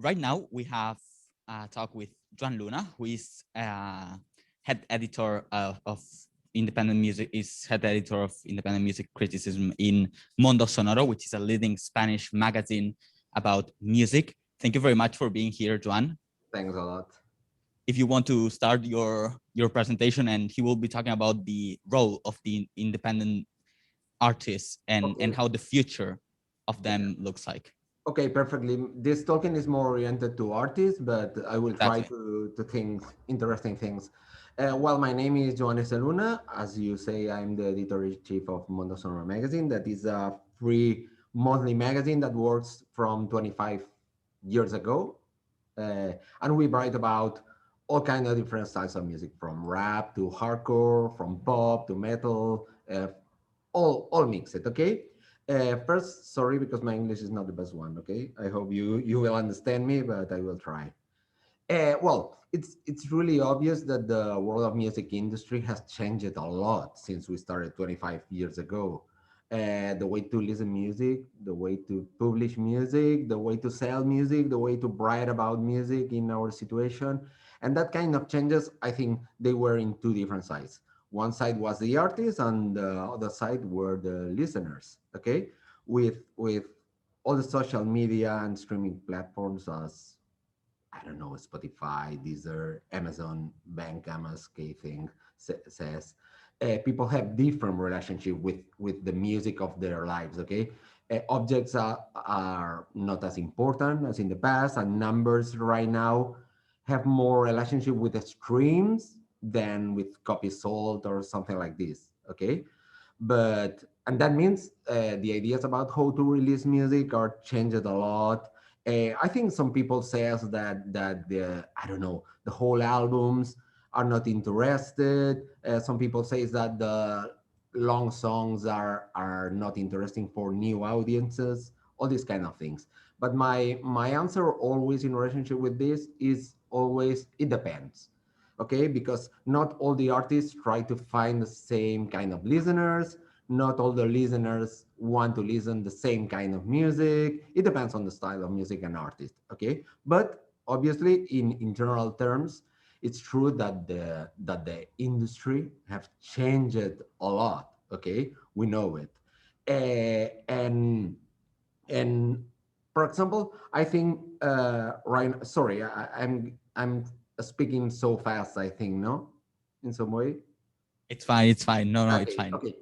Right now, we have a talk with Joan Luna, who is head editor of independent music, is head editor of independent music criticism in Mondo Sonoro, which is a leading Spanish magazine about music. Thank you very much for being here, Joan. Thanks a lot. If you want to start your presentation, and he will be talking about the role of the independent artists and Okay. how the future of Yeah. them looks like. Okay, perfectly. This talking is more oriented to artists, but I will try Exactly. to think interesting things. Well, my name is Joan S.Luna. As you say, I'm the editor-in-chief of Mondo Sonoro magazine. That is a free monthly magazine that works from 25 years ago. And we write about all kinds of different styles of music, from rap to hardcore, from pop to metal, all mixed, okay? First, sorry because my English is not the best one, okay? I hope you will understand me, but I will try. Well, it's really obvious that the world of music industry has changed a lot since we started 25 years ago. The way to listen music, the way to publish music, the way to sell music, the way to write about music in our situation, and that kind of changes. I think they were in two different sides. One side was the artist, and the other side were the listeners. Okay, with all the social media and streaming platforms as I don't know, Spotify, Deezer, Amazon, Bandcamp, thing says, people have different relationship with the music of their lives. Okay, objects are not as important as in the past, and numbers right now have more relationship with the streams than with copies sold or something like this. Okay, but and that means the ideas about how to release music are changed a lot. I think some people says that the I don't know, the whole albums are not interested. Some people says that the long songs are not interesting for new audiences. All these kind of things. But my answer always in relationship with this is always it depends. Okay, because not all the artists try to find the same kind of listeners. Not all the listeners want to listen the same kind of music. It depends on the style of music and artist. Okay, but obviously in general terms, it's true that the industry have changed a lot. Okay, we know it. And for example, I think right, sorry, I'm speaking so fast, I think, no, in some way. It's fine. It's fine. No, no, it's Okay, fine. okay.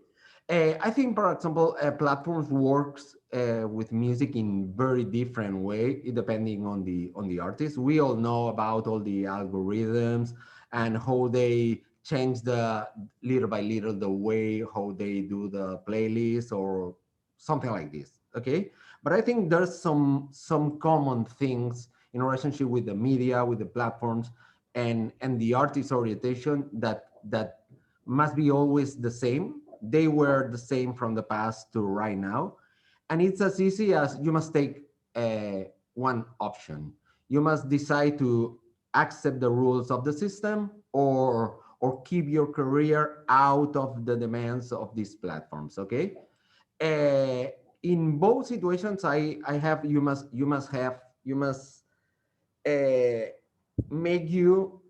I think, for example, platforms works with music in very different way, depending on the artist. We all know about all the algorithms and how they change the little by little the way how they do the playlist or something like this. Okay, but I think there's some common things in relationship with the media, with the platforms, and the artist orientation that must be always the same. They were the same from the past to right now. And it's as easy as you must take one option. You must decide to accept the rules of the system or keep your career out of the demands of these platforms. Okay. Uh, in both situations, I have you must uh, make you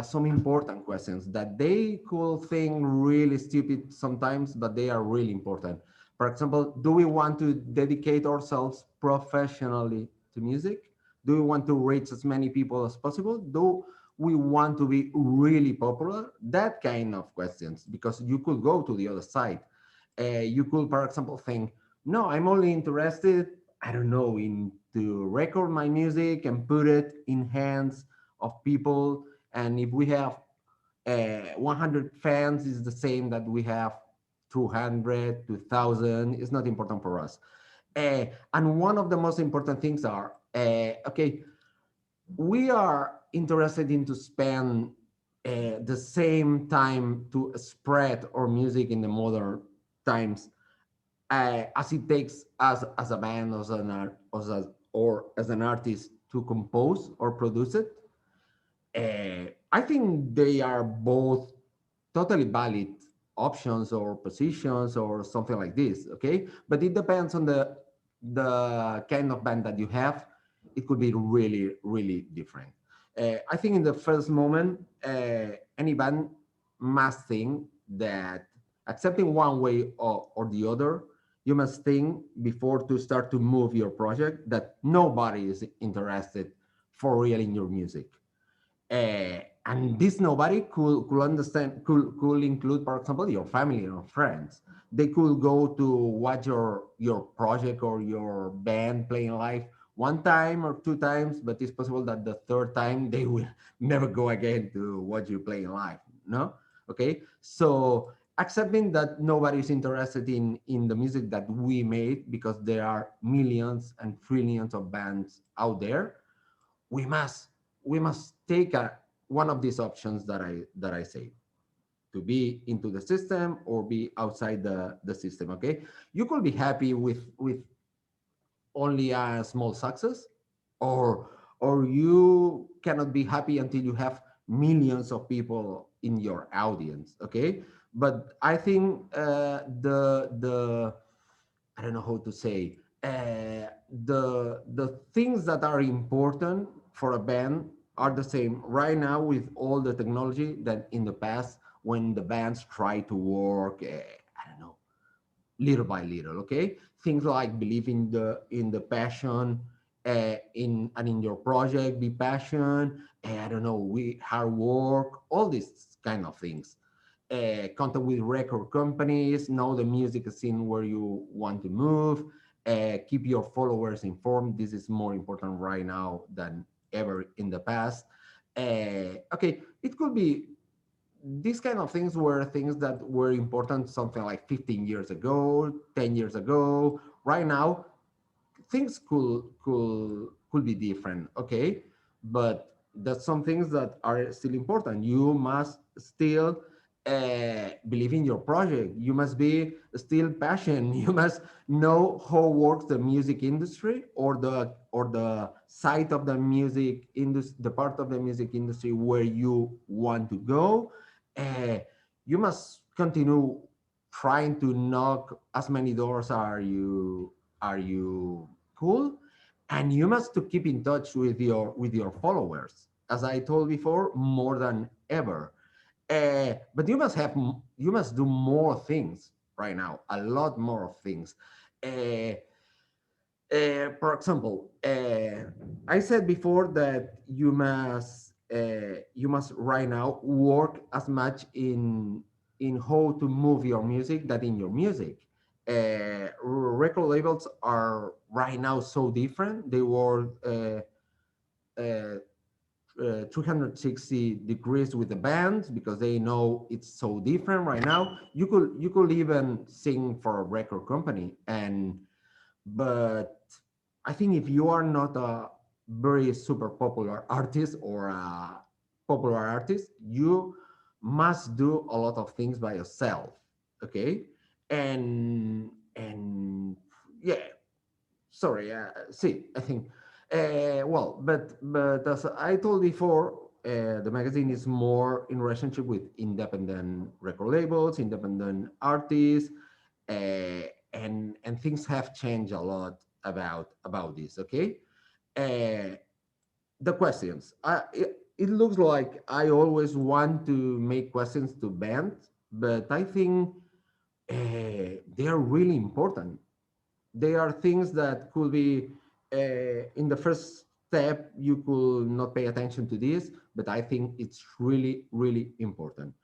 some important questions that they could think really stupid sometimes, but they are really important. For example, do we want to dedicate ourselves professionally to music? Do we want to reach as many people as possible? Do we want to be really popular? That kind of questions, because you could go to the other side. You could, for example, think, no, I'm only interested, I don't know, in to record my music and put it in hands of people. And if we have 100 fans, is the same that we have 200, 2000. It's not important for us. And one of the most important things are, okay, we are interested in to spend the same time to spread our music in the modern times as it takes as a band or as an artist to compose or produce it. I think they are both totally valid options or positions or something like this. Okay, but it depends on the kind of band that you have. it could be really, really different. I think in the first moment, any band must think that accepting one way or the other, you must think before to start to move your project that nobody is interested for real in your music. And this nobody could understand, could include, for example, your family or friends. They could go to watch your project or your band playing live one time or two times, but it's possible that the third time they will never go again to watch you playing live. No, okay. So accepting that nobody is interested in the music that we made because there are millions and trillions of bands out there, we must take one of these options that I say, to be into the system or be outside the system. Okay, you could be happy with only a small success, or you cannot be happy until you have millions of people in your audience. Okay, but I think the I don't know how to say, the things that are important for a band are the same right now with all the technology that in the past when the bands try to work, I don't know, little by little. Okay, things like believe in the passion, in your project, be passion, I don't know, we hard work, all these kind of things. Contact with record companies, know the music scene where you want to move, keep your followers informed. This is more important right now than ever in the past. Okay, it could be these kind of things were things that were important something like 15 years ago, 10 years ago. Right now, things could be different, okay, but that's some things that are still important. You must still believe in your project. You must be still passionate. You must know how works the music industry, or the side of the music industry, the part of the music industry where you want to go. uh, you must continue trying to knock as many doors are you cool, and you must to keep in touch with your followers, as I told before, more than ever. But you must do more things right now, a lot more things. uh, for example, I said before that you must right now work as much in how to move your music that in your music. Record labels are right now so different. They were uh, 360 degrees with the band because they know it's so different right now. You could even sing for a record company, and but I think if you are not a very super popular artist or a popular artist, you must do a lot of things by yourself. Okay, and yeah, sorry, see, I think, but as I told before, the magazine is more in relationship with independent record labels, independent artists, and things have changed a lot about this. Okay, uh, the questions. It looks like I always want to make questions to bands, but I think they are really important. They are things that could be in the first step you could not pay attention to this, but I think it's really, really important.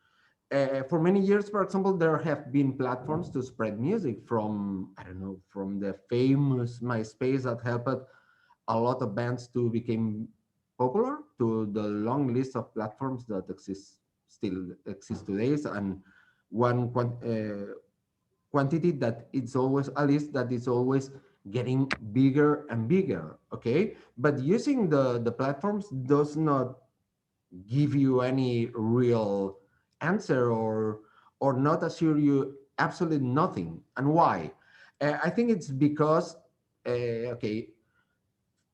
For many years, for example, there have been platforms to spread music from, I don't know, from the famous MySpace that helped a lot of bands to become popular, to the long list of platforms that still exist today, and one quantity that it's always a list that is always getting bigger and bigger. Okay, but using the platforms does not give you any real answer, or not assure you absolutely nothing. And why? I think it's because okay,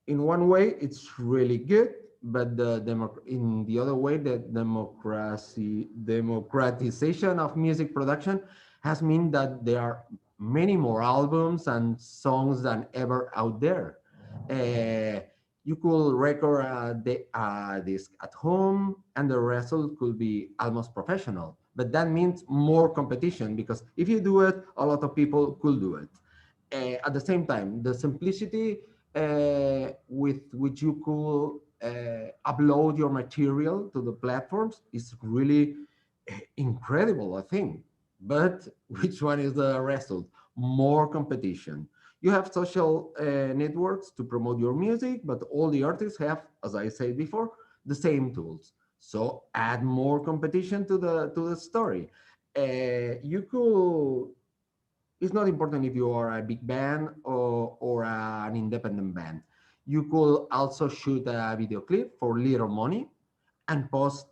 in one way it's really good, but in the other way, the democratization of music production has meant that there are many more albums and songs than ever out there. uh, You could record a disc at home, and the result could be almost professional. But that means more competition, because if you do it, a lot of people could do it. At the same time, the simplicity with which you could upload your material to the platforms is really incredible, I think. But which one is the result? More competition. You have social networks to promote your music, but all the artists have, as I said before, the same tools. So add more competition to the story. You could. It's not important if you are a big band or an independent band. You could also shoot a video clip for little money and upload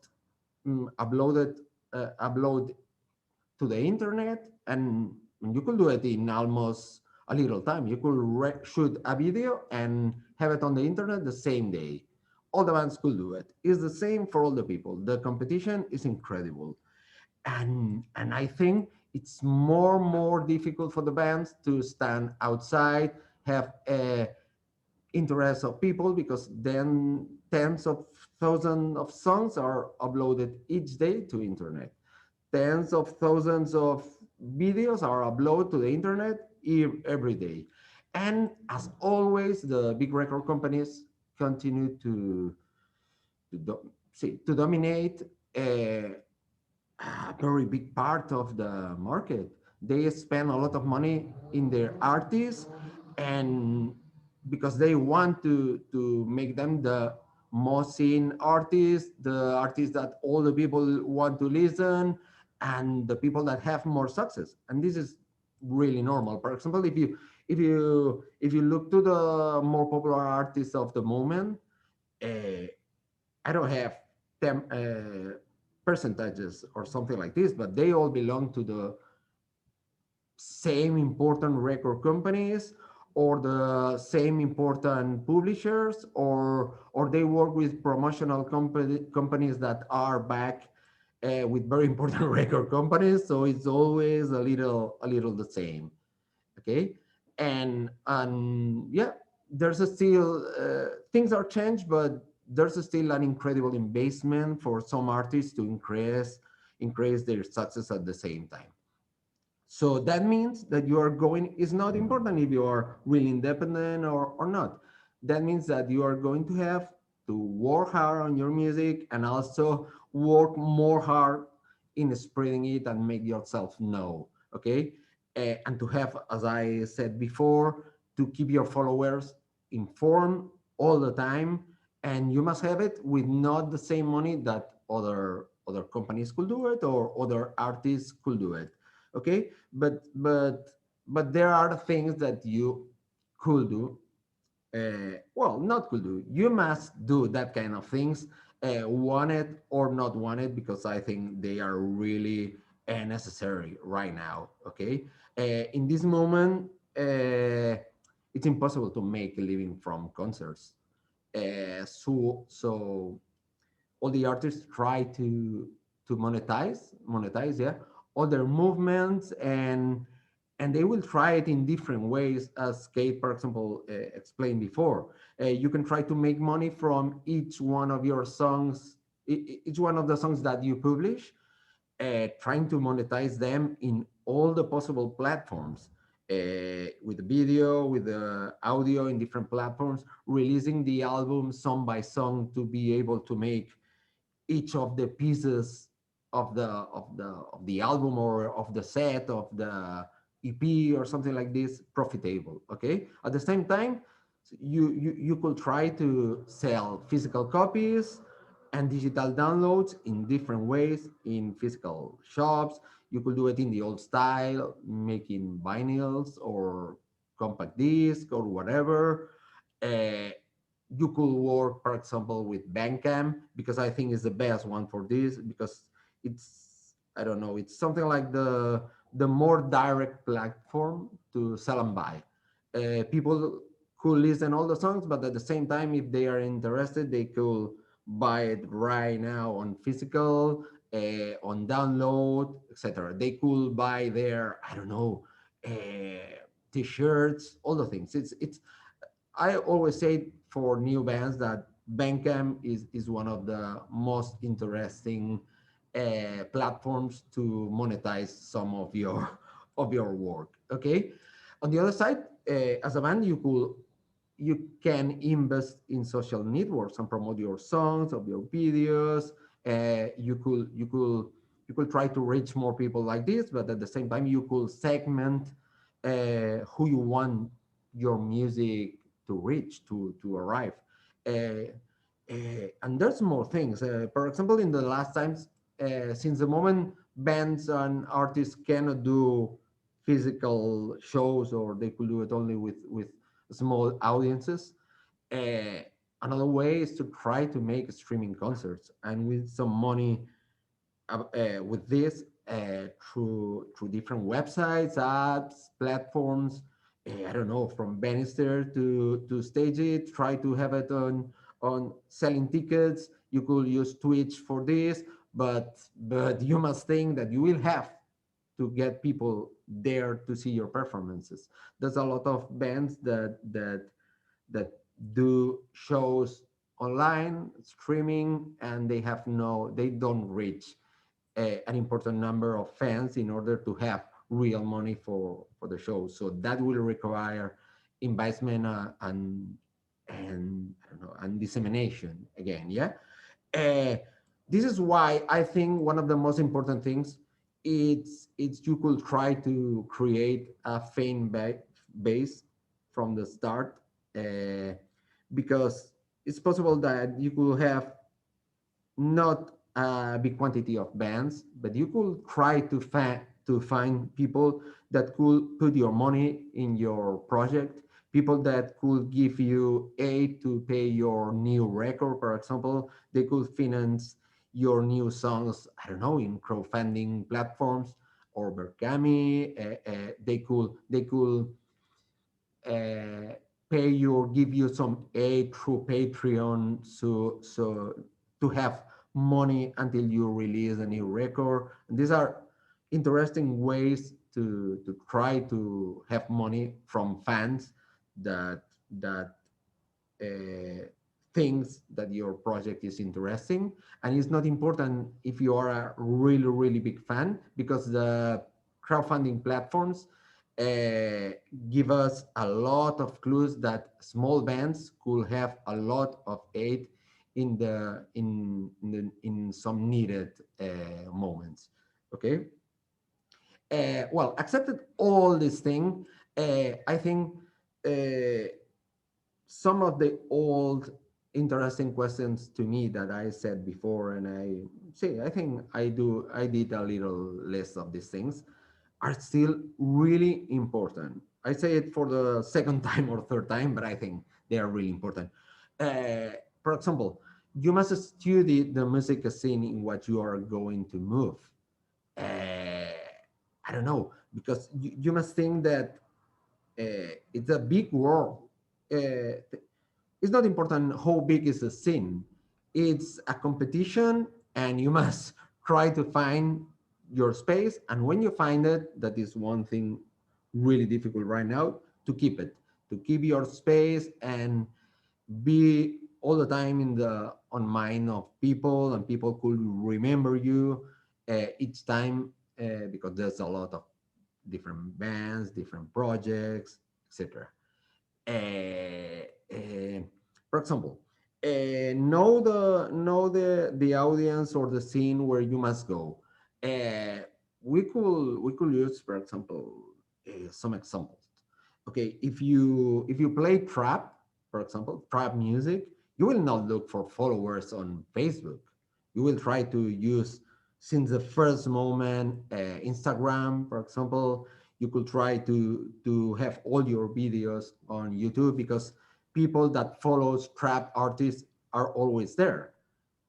to the internet, and you could do it in almost a little time. You could shoot a video and have it on the internet the same day. All the bands could do it. It's the same for all the people. The competition is incredible, and I think it's more difficult for the bands to stand outside, have interest of people, because then tens of thousands of songs are uploaded each day to internet. Tens of thousands of videos are uploaded to the internet every day. And as always, the big record companies continue to dominate a very big part of the market. They spend a lot of money in their artists, and because they want to make them the most seen artists, the artists that all the people want to listen, and the people that have more success. And this is really normal. For example, if you look to the more popular artists of the moment, uh, I don't have them percentages or something like this, but they all belong to the same important record companies, or the same important publishers, or they work with promotional companies that are back with very important record companies. So it's always a little the same. Okay. And yeah, there's a still things are changed, but there's a still an incredible investment for some artists to increase their success at the same time. So that means that you are going, it's not important if you are really independent or not. That means that you are going to have to work hard on your music, and also work more hard in spreading it and make yourself know. Okay. And to have, as I said before, to keep your followers informed all the time. And you must have it with not the same money that other companies could do it, or other artists could do it. Okay. But there are things that you could do. Well, not could do, you must do that kind of things, wanted or not wanted, because I think they are really necessary right now. Okay. In this moment, it's impossible to make a living from concerts. So all the artists try to monetize, yeah, all their movements, and they will try it in different ways, as Kate, for example, explained before. You can try to make money from each one of your songs, each one of the songs that you publish, trying to monetize them in all the possible platforms, with the video, with the audio in different platforms, releasing the album song by song to be able to make each of the pieces of the album, or of the set of the EP or something like this, profitable. Okay. At the same time, you could try to sell physical copies and digital downloads in different ways in physical shops. You could do it in the old style, making vinyls or compact disc or whatever. Uh, you could work, for example, with Bandcamp, because I think is the best one for this, because it's, I don't know, it's something like the more direct platform to sell and buy. People could listen all the songs, but at the same time, if they are interested, they could buy it right now on physical, on download, etc. They could buy their, I don't know, t-shirts, all the things. It's I always say for new bands that Bandcamp is one of the most interesting platforms to monetize some of your of your work. Okay. On the other side, as a band, you can invest in social networks and promote your songs of your videos. You could try to reach more people like this, but at the same time you could segment who you want your music to reach, to arrive. uh, and there's more things. For example, in the last times, since the moment bands and artists cannot do physical shows, or they could do it only with small audiences, uh, another way is to try to make streaming concerts, and with some money with this, through different websites, apps, platforms. I don't know, from Bannister to Stage It. Try to have it on selling tickets. You could use Twitch for this, but you must think that you will have to get people there to see your performances. There's a lot of bands that do shows online streaming, and they don't reach an important number of fans in order to have real money for the show. So that will require investment, and I don't know, and dissemination again. Yeah. uh, this is why I think one of the most important things, it's you could try to create a base from the start, uh, because it's possible that you could have not a big quantity of bands, but you could try to find people that could put your money in your project, people that could give you aid to pay your new record, for example. They could finance your new songs, I don't know, in crowdfunding platforms or Berkami. They could uh, pay you or give you some aid through Patreon, so to have money until you release a new record. And these are interesting ways to try to have money from fans that thinks that your project is interesting. And it's not important if you are a really big fan, because the crowdfunding platforms uh, give us a lot of clues that small bands could have a lot of aid in some needed moments. Okay. Well, accepted all these things, I think uh, some of the old interesting questions to me that I said before, and I think I did a little list of these things, are still really important. I say it for the second time or third time, but I think they are really important. For example, you must study the music scene in what you are going to move. I don't know, because you must think that it's a big world. It's not important how big is the scene. It's a competition, and you must try to find your space. And when you find it, that is one thing really difficult right now, to keep it, to keep your space and be all the time in the on mind of people, and people could remember you each time, because there's a lot of different bands, different projects, etc. For example, know the audience or the scene where you must go. Uh, we could use, for example, some examples. Okay, if you play trap, for example, trap music, you will not look for followers on Facebook. You will try to use, since the first moment, Instagram, for example. You could try to have all your videos on YouTube, because people that follows trap artists are always there.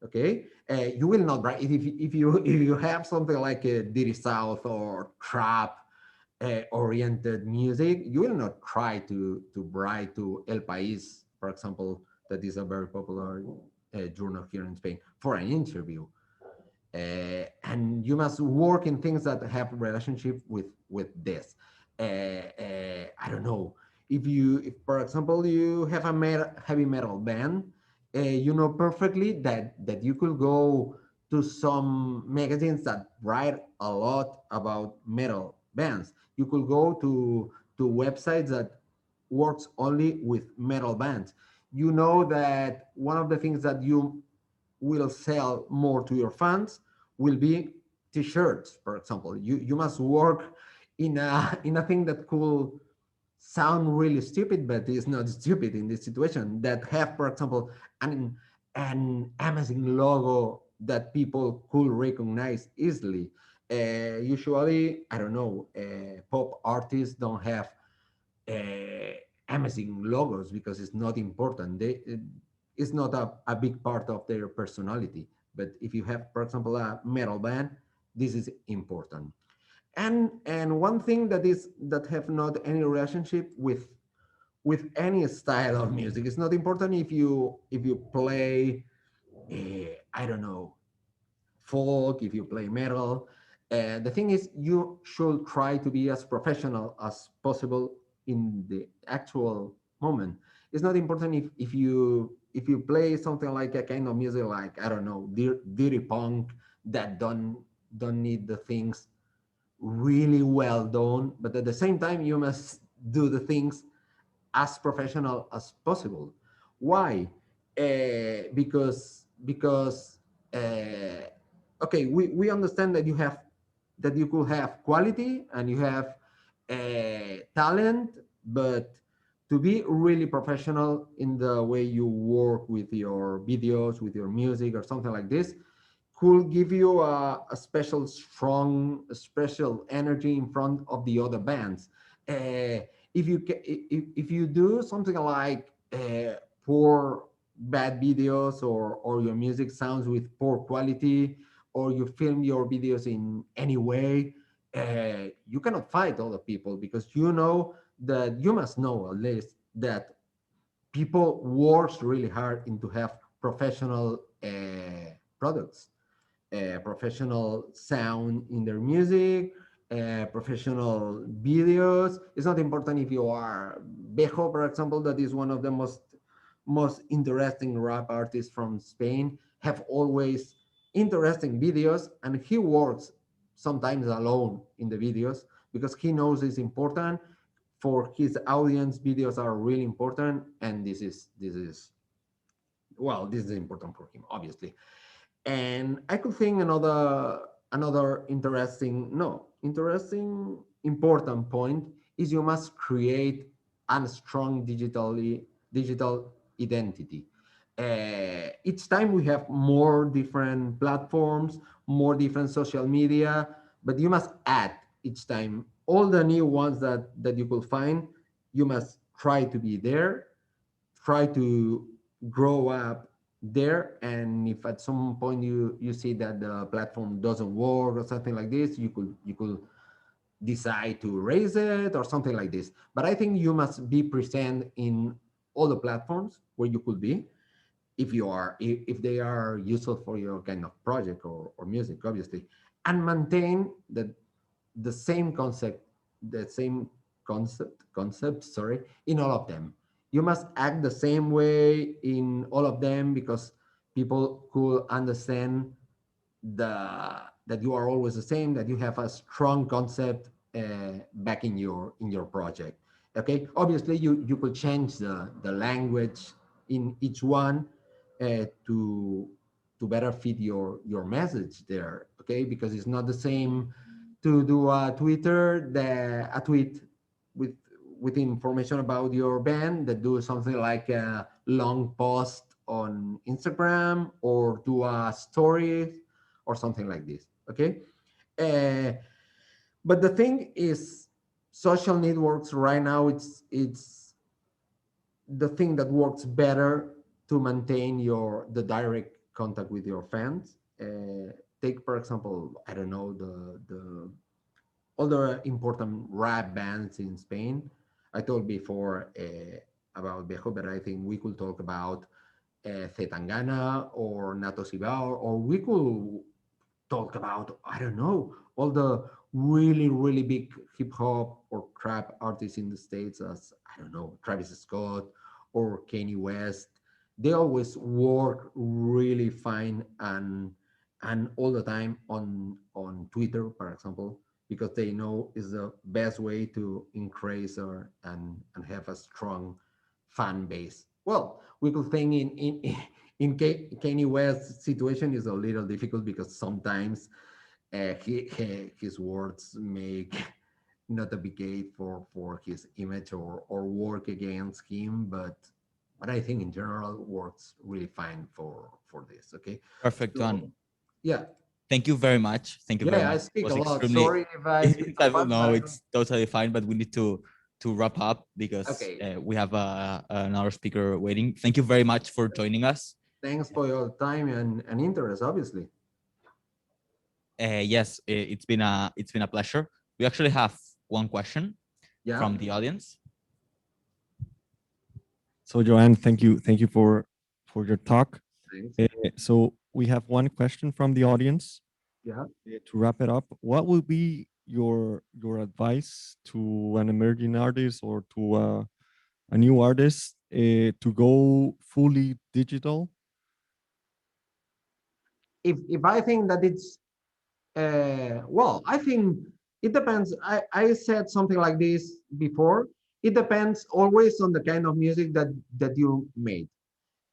Okay. You will not write if you have something like a Diddy South or trap oriented music. You will not try to write to El País, for example, that is a very popular journal here in Spain, for an interview. And you must work in things that have relationship with this. I don't know, if for example you have a heavy metal band, you know perfectly that you could go to some magazines that write a lot about metal bands. You could go to websites that works only with metal bands. You know that one of the things that you will sell more to your fans will be t-shirts, for example. You must work in a thing that could sound really stupid, but it's not stupid in this situation. That have, for example, an amazing logo that people could recognize easily. Usually, I don't know, pop artists don't have uh, amazing logos because it's not important. It's not a big part of their personality. But if you have, for example, a metal band, this is important. And one thing that have not any relationship with any style of music. It's not important if you play, I don't know, folk, if you play metal. The thing is, you should try to be as professional as possible in the actual moment. It's not important if you play something like a kind of music like, I don't know, dirty punk that don't need the things really well done, but at the same time you must do the things as professional as possible. Why? Because okay, we understand that you could have quality and you have talent, but to be really professional in the way you work with your videos, with your music, or something like this, could give you a special strong, special energy in front of the other bands. If you do something like poor bad videos, or your music sounds with poor quality, or you film your videos in any way, you cannot fight other people, because you know that you must know at least that people works really hard into have professional products, professional sound in their music, professional videos. It's not important if you are Bejo, for example, that is one of the most interesting rap artists from Spain, have always interesting videos, and he works sometimes alone in the videos because he knows it's important for his audience. Videos are really important, and this is well, this is important for him, obviously. And I could think another interesting, no, interesting, important point is you must create a strong digital identity. Each time we have more different platforms, more different social media, but you must add each time all the new ones that you could find. You must try to be there, try to grow up there, and if at some point you see that the platform doesn't work or something like this, you could decide to raise it or something like this. But I think you must be present in all the platforms where you could be, if they are useful for your kind of project or music, obviously, and maintain the same concept, the same concept, sorry, in all of them. You must act the same way in all of them, because people could understand that you are always the same, that you have a strong concept back in your project. Okay, obviously you could change the language in each one to better fit your message there. Okay, because it's not the same to do a tweet with information about your band, that do something like a long post on Instagram, or do a story or something like this. Okay, uh, but the thing is, social networks right now, it's the thing that works better to maintain the direct contact with your fans. Take, for example, I don't know, the other important rap bands in Spain. I told before about Bejo, but I think we could talk about Zetangana or Nato Cibao, or we could talk about, I don't know, really big hip hop or trap artists in the States, as I don't know, Travis Scott or Kanye West. They always work really fine and all the time on Twitter, for example, because they know is the best way to increase or and have a strong fan base. Well, we could think Kanye West's situation is a little difficult because sometimes his words make not a big aid for his image or work against him, but I think in general works really fine for this. Okay, Perfect, so John. yeah, Thank you very much. Thank you very yeah, I much. It speak a was lot. extremely. Sorry if I speak a I lot, don't know. but It's totally fine, but we need to wrap up because okay. we have another speaker waiting. Thank you very much for joining us. Thanks for your time and interest, obviously. Yes, it's been a pleasure. We actually have one question Yeah, from the audience. So Joanne, thank you for your talk. thanks. So we have one question from the audience. Yeah. To wrap it up, what would be your advice to an emerging artist or to a new artist to go fully digital? If I think that it's well, I think it depends. I said something like this before. It depends always on the kind of music that you made.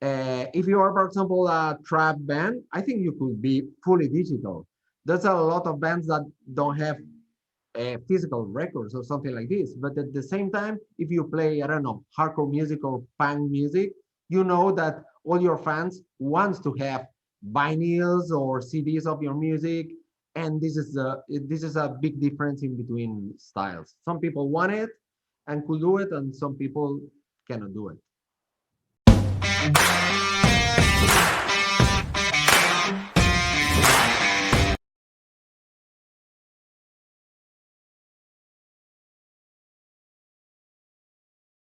If you are, for example, a trap band, I think you could be fully digital. There's a lot of bands that don't have physical records or something like this. But at the same time, if you play, I don't know, hardcore music or punk music, you know that all your fans wants to have vinyls or CDs of your music. And this is a big difference in between styles. Some people want it and could do it, and some people cannot do it.